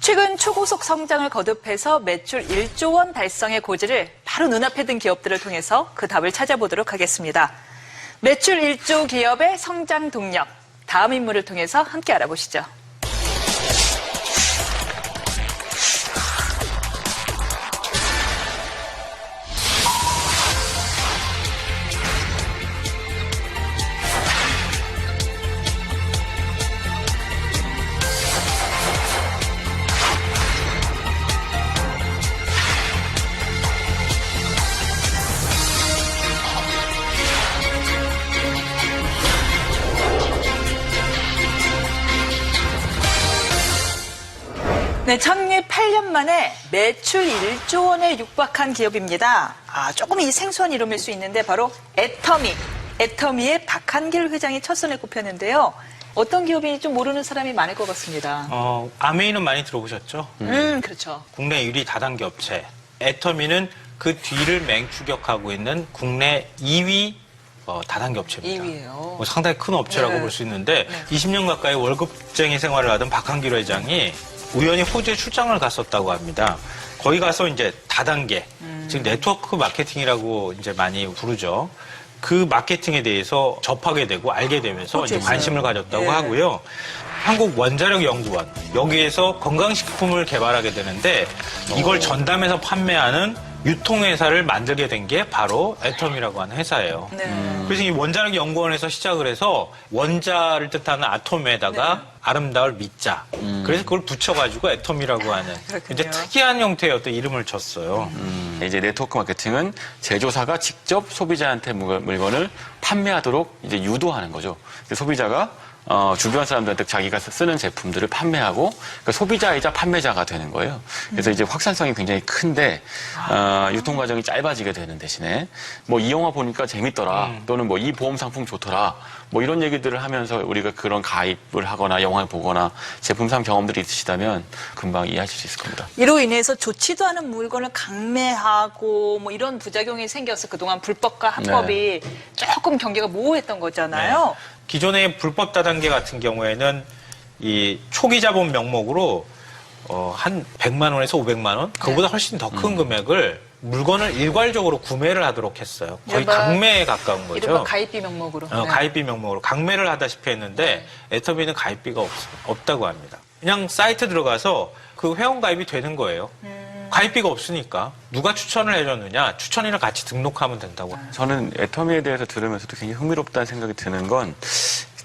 최근 초고속 성장을 거듭해서 매출 1조 원 달성의 고지를 바로 눈앞에 둔 기업들을 통해서 그 답을 찾아보도록 하겠습니다. 매출 1조 기업의 성장 동력, 다음 인물을 통해서 함께 알아보시죠. 네, 창립 8년 만에 매출 1조 원에 육박한 기업입니다. 조금 이 생소한 이름일 수 있는데 바로 애터미. 애터미의 박한길 회장이 첫 손에 꼽혔는데요. 어떤 기업인지 좀 모르는 사람이 많을 것 같습니다. 아메이는 많이 들어보셨죠? 그렇죠. 국내 유리 다단계 업체. 애터미는 그 뒤를 맹추격하고 있는 국내 2위 다단계 업체입니다. 2위예요. 상당히 큰 업체라고 네. 볼 수 있는데 네. 20년 가까이 월급쟁이 생활을 하던 박한길 회장이 우연히 호주에 출장을 갔었다고 합니다. 거기 가서 이제 다단계, 즉 네트워크 마케팅이라고 이제 많이 부르죠. 그 마케팅에 대해서 접하게 되고 알게 되면서 이제 관심을 가졌다고 네. 하고요. 한국원자력연구원 여기에서 건강식품을 개발하게 되는데 이걸 전담해서 판매하는 유통회사를 만들게 된 게 바로 애텀이라고 하는 회사예요. 네. 그래서 이 원자력연구원에서 시작을 해서 원자를 뜻하는 아톰에다가 아름다울 미자. 그래서 그걸 붙여가지고 애텀이라고 하는 이제 특이한 형태의 어떤 이름을 줬어요. 이제 네트워크 마케팅은 제조사가 직접 소비자한테 물건을 판매하도록 이제 유도하는 거죠. 소비자가 주변 사람들한테 자기가 쓰는 제품들을 판매하고 그러니까 소비자이자 판매자가 되는 거예요. 그래서 이제 확산성이 굉장히 큰데 유통 과정이 짧아지게 되는 대신에 뭐 이 영화 보니까 재밌더라 또는 뭐 이 보험 상품 좋더라 뭐 이런 얘기들을 하면서 우리가 그런 가입을 하거나 영화를 보거나 제품 사 경험들이 있으시다면 금방 이해하실 수 있을 겁니다. 이로 인해서 좋지도 않은 물건을 강매하고 뭐 이런 부작용이 생겨서 그동안 불법과 합법이 조금 경계가 모호했던 거잖아요. 네. 기존의 불법 다단계 같은 경우에는 이 초기 자본 명목으로 한 100만 원에서 500만 원, 그보다 훨씬 더 큰 금액을 물건을 일괄적으로 구매를 하도록 했어요. 거의 강매에 가까운 거죠. 이른바 가입비 명목으로. 가입비 명목으로 강매를 하다시피 했는데 애터미는 가입비가 없다고 합니다. 그냥 사이트 들어가서 그 회원 가입이 되는 거예요. 가입비가 없으니까 누가 추천을 해줬느냐, 추천인을 같이 등록하면 된다고. 저는 애터미에 대해서 들으면서도 굉장히 흥미롭다는 생각이 드는 건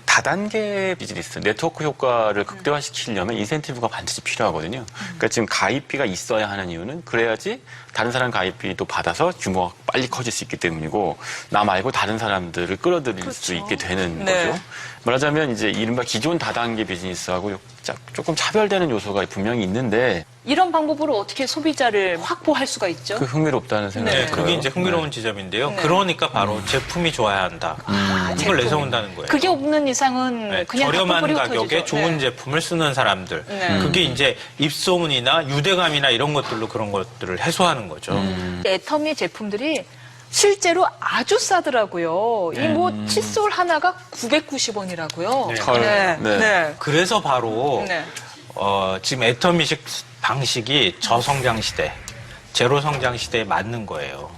다단계 비즈니스, 네트워크 효과를 극대화시키려면 인센티브가 반드시 필요하거든요. 그러니까 지금 가입비가 있어야 하는 이유는 그래야지 다른 사람 가입비도 받아서 규모가 빨리 커질 수 있기 때문이고 나 말고 다른 사람들을 끌어들일 수 있게 되는 거죠. 말하자면 이제 이른바 기존 다단계 비즈니스하고 조금 차별되는 요소가 분명히 있는데 이런 방법으로 어떻게 소비자를 확보할 수가 있죠? 그 흥미롭다는 생각이 들어요. 그게 이제 흥미로운 지점인데요. 그러니까 바로 제품이 좋아야 한다. 이걸 내세운다는 거예요. 그게 없는 이상은 그냥 저렴한 가격에 좋은 제품을 쓰는 사람들. 그게 이제 입소문이나 유대감이나 이런 것들로 그런 것들을 해소하는 거죠. 애터미 제품들이 실제로 아주 싸더라고요. 이 뭐 칫솔 하나가 990원이라고요. 그래서 바로 지금 애터미식 방식이 저성장 시대, 제로 성장 시대에 맞는 거예요.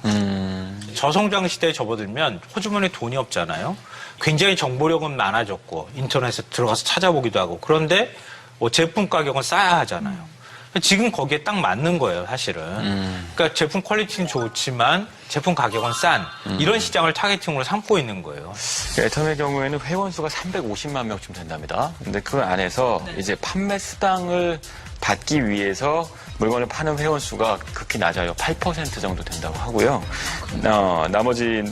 저성장 시대에 접어들면 호주머니에 돈이 없잖아요. 굉장히 정보력은 많아졌고 인터넷에 들어가서 찾아보기도 하고 그런데 제품 가격은 싸야 하잖아요. 지금 거기에 딱 맞는 거예요, 사실은. 그러니까 제품 퀄리티는 좋지만 제품 가격은 싼 이런 시장을 타겟팅으로 삼고 있는 거예요. 애터미의 경우에는 회원 수가 350만 명쯤 된답니다. 근데 그 안에서 이제 판매 수당을 받기 위해서 물건을 파는 회원 수가 극히 낮아요. 8% 정도 된다고 하고요. 나머지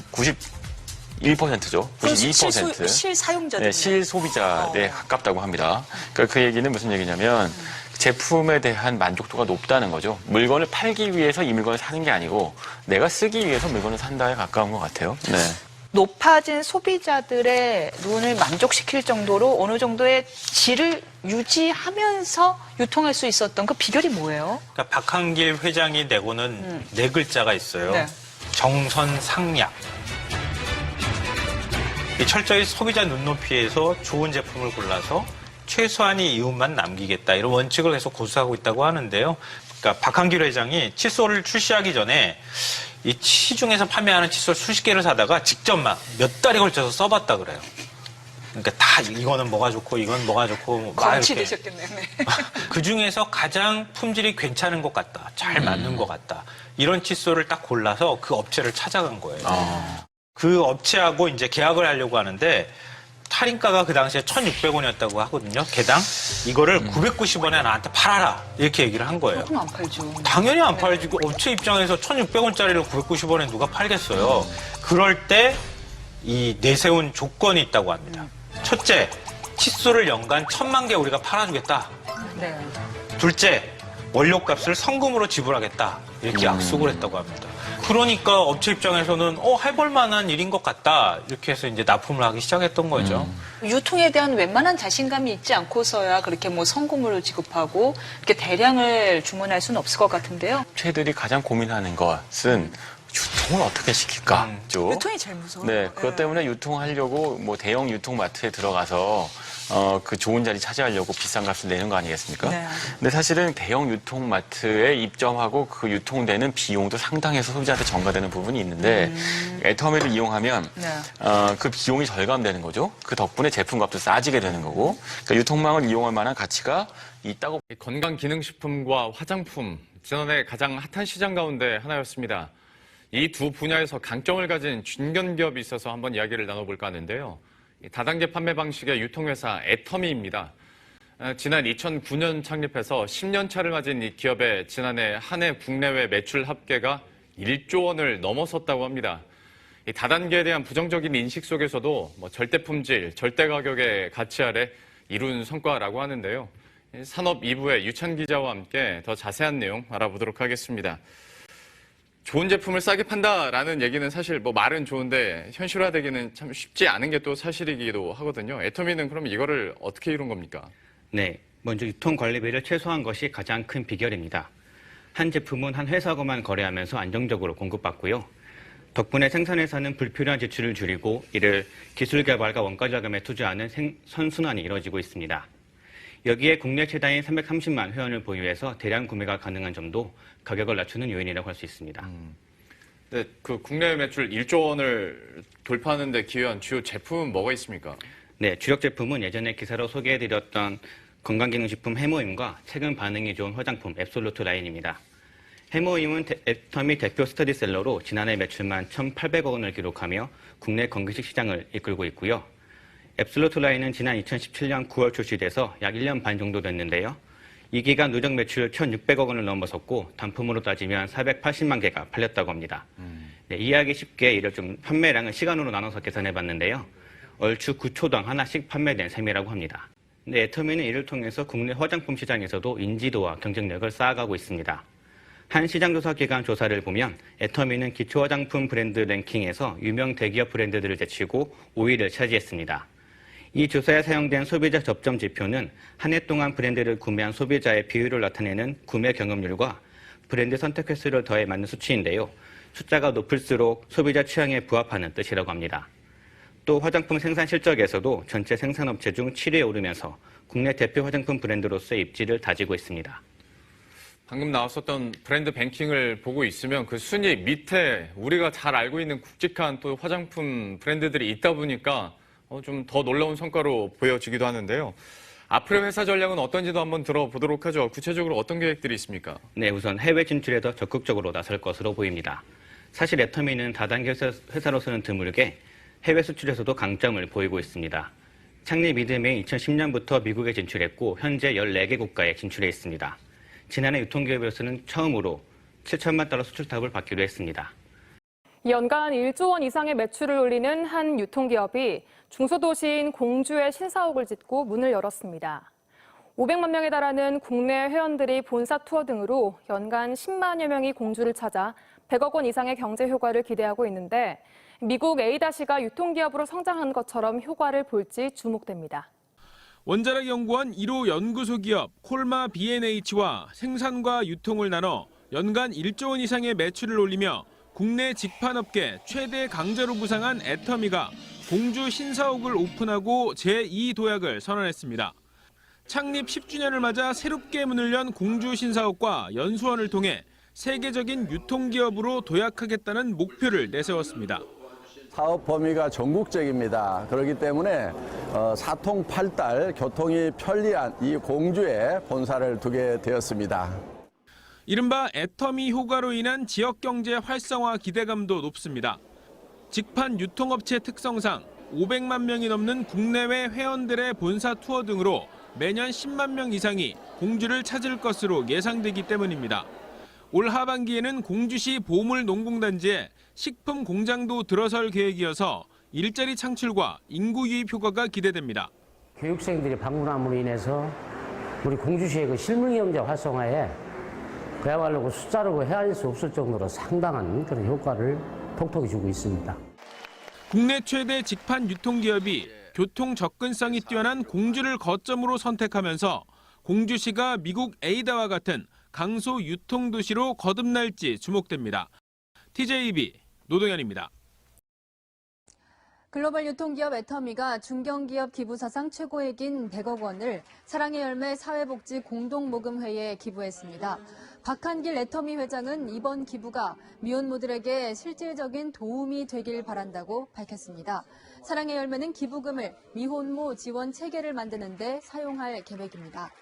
91%죠. 92%. 실사용자들. 네, 실소비자에 가깝다고 합니다. 그러니까 그 얘기는 무슨 얘기냐면 제품에 대한 만족도가 높다는 거죠. 물건을 팔기 위해서 이 물건을 사는 게 아니고 내가 쓰기 위해서 물건을 산다에 가까운 것 같아요. 네. 높아진 소비자들의 눈을 만족시킬 정도로 어느 정도의 질을 유지하면서 유통할 수 있었던 그 비결이 뭐예요? 그러니까 박한길 회장이 내고는 네 글자가 있어요. 정선상략. 철저히 소비자 눈높이에서 좋은 제품을 골라서 최소한의 이윤만 남기겠다 이런 원칙을 계속 고수하고 있다고 하는데요. 그러니까 박한길 회장이 칫솔을 출시하기 전에 이 시중에서 판매하는 칫솔 수십 개를 사다가 직접 막 몇 달에 걸쳐서 써봤다 그래요. 그러니까 다 이거는 뭐가 좋고 이건 뭐가 좋고 막 검치 이렇게. 되셨겠네요. 네. 그 중에서 가장 품질이 괜찮은 것 같다, 잘 맞는 것 같다 이런 칫솔을 딱 골라서 그 업체를 찾아간 거예요. 그 업체하고 이제 계약을 하려고 하는데 할인가가 그 당시에 1,600원이었다고 하거든요. 개당 이거를 990원에 나한테 팔아라 이렇게 얘기를 한 거예요. 조금 안 팔죠. 당연히 안 팔지. 그 업체 입장에서 1,600원짜리를 990원에 누가 팔겠어요. 그럴 때 이 내세운 조건이 있다고 합니다. 첫째, 칫솔을 연간 1,000만 개 우리가 팔아주겠다. 네. 둘째, 원료값을 성금으로 지불하겠다. 이렇게 약속을 했다고 합니다. 그러니까 업체 입장에서는 해볼 만한 일인 것 같다. 이렇게 해서 이제 납품을 하기 시작했던 거죠. 유통에 대한 웬만한 자신감이 있지 않고서야 그렇게 뭐 성금으로 지급하고 이렇게 대량을 주문할 수는 없을 것 같은데요. 업체들이 가장 고민하는 것은 유통을 어떻게 시킬까죠. 유통이 제일 무서워요. 네, 그것 때문에 유통하려고 뭐 대형 유통마트에 들어가서 그 좋은 자리 차지하려고 비싼 값을 내는 거 아니겠습니까? 네. 근데 사실은 대형 유통마트에 입점하고 그 유통되는 비용도 상당해서 소비자한테 전가되는 부분이 있는데 애터미를 이용하면 네. 그 비용이 절감되는 거죠. 그 덕분에 제품값도 싸지게 되는 거고 그러니까 유통망을 이용할 만한 가치가 있다고. 건강기능식품과 화장품, 지난해 가장 핫한 시장 가운데 하나였습니다. 이 두 분야에서 강점을 가진 중견기업이 있어서 한번 이야기를 나눠볼까 하는데요. 다단계 판매 방식의 유통회사 애터미입니다. 지난 2009년 창립해서 10년 차를 맞은 이 기업의 지난해 한 해 국내외 매출 합계가 1조 원을 넘어섰다고 합니다. 이 다단계에 대한 부정적인 인식 속에서도 절대 품질, 절대 가격의 가치 아래 이룬 성과라고 하는데요. 산업 2부의 유찬 기자와 함께 더 자세한 내용 알아보도록 하겠습니다. 좋은 제품을 싸게 판다라는 얘기는 사실 말은 좋은데 현실화되기는 참 쉽지 않은 게 또 사실이기도 하거든요. 애터미는 그럼 이거를 어떻게 이룬 겁니까? 네, 먼저 유통 관리비를 최소화한 것이 가장 큰 비결입니다. 한 제품은 한 회사하고만 거래하면서 안정적으로 공급받고요. 덕분에 생산회사는 불필요한 지출을 줄이고 이를 기술 개발과 원가 절감에 투자하는 선순환이 이루어지고 있습니다. 여기에 국내 최다인 330만 회원을 보유해서 대량 구매가 가능한 점도 가격을 낮추는 요인이라고 할 수 있습니다. 네, 그 국내 매출 1조 원을 돌파하는 데 기여한 주요 제품은 뭐가 있습니까? 네, 주력 제품은 예전에 기사로 소개해드렸던 건강기능식품 해모임과 최근 반응이 좋은 화장품 앱솔루트 라인입니다. 해모임은 애터미 대표 스터디셀러로 지난해 매출만 1,800억 원을 기록하며 국내 건기식 시장을 이끌고 있고요. 앱솔루트 라인은 지난 2017년 9월 출시돼서 약 1년 반 정도 됐는데요. 이 기간 누적 매출 1,600억 원을 넘어섰고 단품으로 따지면 480만 개가 팔렸다고 합니다. 네, 이해하기 쉽게 이를 좀 판매량을 시간으로 나눠서 계산해봤는데요. 얼추 9초당 하나씩 판매된 셈이라고 합니다. 근데 애터미는 이를 통해서 국내 화장품 시장에서도 인지도와 경쟁력을 쌓아가고 있습니다. 한 시장조사 기관 조사를 보면 애터미는 기초 화장품 브랜드 랭킹에서 유명 대기업 브랜드들을 제치고 5위를 차지했습니다. 이 조사에 사용된 소비자 접점 지표는 한 해 동안 브랜드를 구매한 소비자의 비율을 나타내는 구매 경험률과 브랜드 선택 횟수를 더해 맞는 수치인데요. 숫자가 높을수록 소비자 취향에 부합하는 뜻이라고 합니다. 또 화장품 생산 실적에서도 전체 생산업체 중 7위에 오르면서 국내 대표 화장품 브랜드로서의 입지를 다지고 있습니다. 방금 나왔었던 브랜드 뱅킹을 보고 있으면 그 순위 밑에 우리가 잘 알고 있는 굵직한 또 화장품 브랜드들이 있다 보니까 좀 더 놀라운 성과로 보여지기도 하는데요. 앞으로의 회사 전략은 어떤지도 한번 들어보도록 하죠. 구체적으로 어떤 계획들이 있습니까? 네, 우선 해외 진출에 더 적극적으로 나설 것으로 보입니다. 사실 애터미는 다단계 회사로서는 드물게 해외 수출에서도 강점을 보이고 있습니다. 창립 이듬해 2010년부터 미국에 진출했고 현재 14개 국가에 진출해 있습니다. 지난해 유통기업에서는 처음으로 7천만 달러 수출탑을 받기로 했습니다. 연간 1조 원 이상의 매출을 올리는 한 유통기업이 중소도시인 공주에 신사옥을 짓고 문을 열었습니다. 500만 명에 달하는 국내 회원들이 본사 투어 등으로 연간 10만여 명이 공주를 찾아 100억 원 이상의 경제 효과를 기대하고 있는데 미국 A-가 유통기업으로 성장한 것처럼 효과를 볼지 주목됩니다. 원자력 연구원 1호 연구소 기업 콜마 B&H와 생산과 유통을 나눠 연간 1조 원 이상의 매출을 올리며 국내 직판업계 최대 강자로 부상한 애터미가 공주 신사옥을 오픈하고 제2 도약을 선언했습니다. 창립 10주년을 맞아 새롭게 문을 연 공주 신사옥과 연수원을 통해 세계적인 유통기업으로 도약하겠다는 목표를 내세웠습니다. 사업 범위가 전국적입니다. 그렇기 때문에 사통팔달 교통이 편리한 이 공주에 본사를 두게 되었습니다. 이른바 애터미 효과로 인한 지역경제 활성화 기대감도 높습니다. 직판 유통업체 특성상 500만 명이 넘는 국내외 회원들의 본사 투어 등으로 매년 10만 명 이상이 공주를 찾을 것으로 예상되기 때문입니다. 올 하반기에는 공주시 보물농공단지에 식품 공장도 들어설 계획이어서 일자리 창출과 인구 유입 효과가 기대됩니다. 교육생들이 방문함으로 인해서 우리 공주시의 그 실물경제 활성화에 그야말로 숫자로 헤아릴 수 없을 정도로 상당한 그런 효과를 톡톡히 주고 있습니다. 국내 최대 직판 유통기업이 교통 접근성이 뛰어난 공주를 거점으로 선택하면서 공주시가 미국 에이다와 같은 강소 유통도시로 거듭날지 주목됩니다. TJB 노동현입니다. 글로벌 유통기업 애터미가 중견기업 기부 사상 최고액인 100억 원을 사랑의 열매 사회복지 공동모금회에 기부했습니다. 박한길 애터미 회장은 이번 기부가 미혼모들에게 실질적인 도움이 되길 바란다고 밝혔습니다. 사랑의 열매는 기부금을 미혼모 지원 체계를 만드는 데 사용할 계획입니다.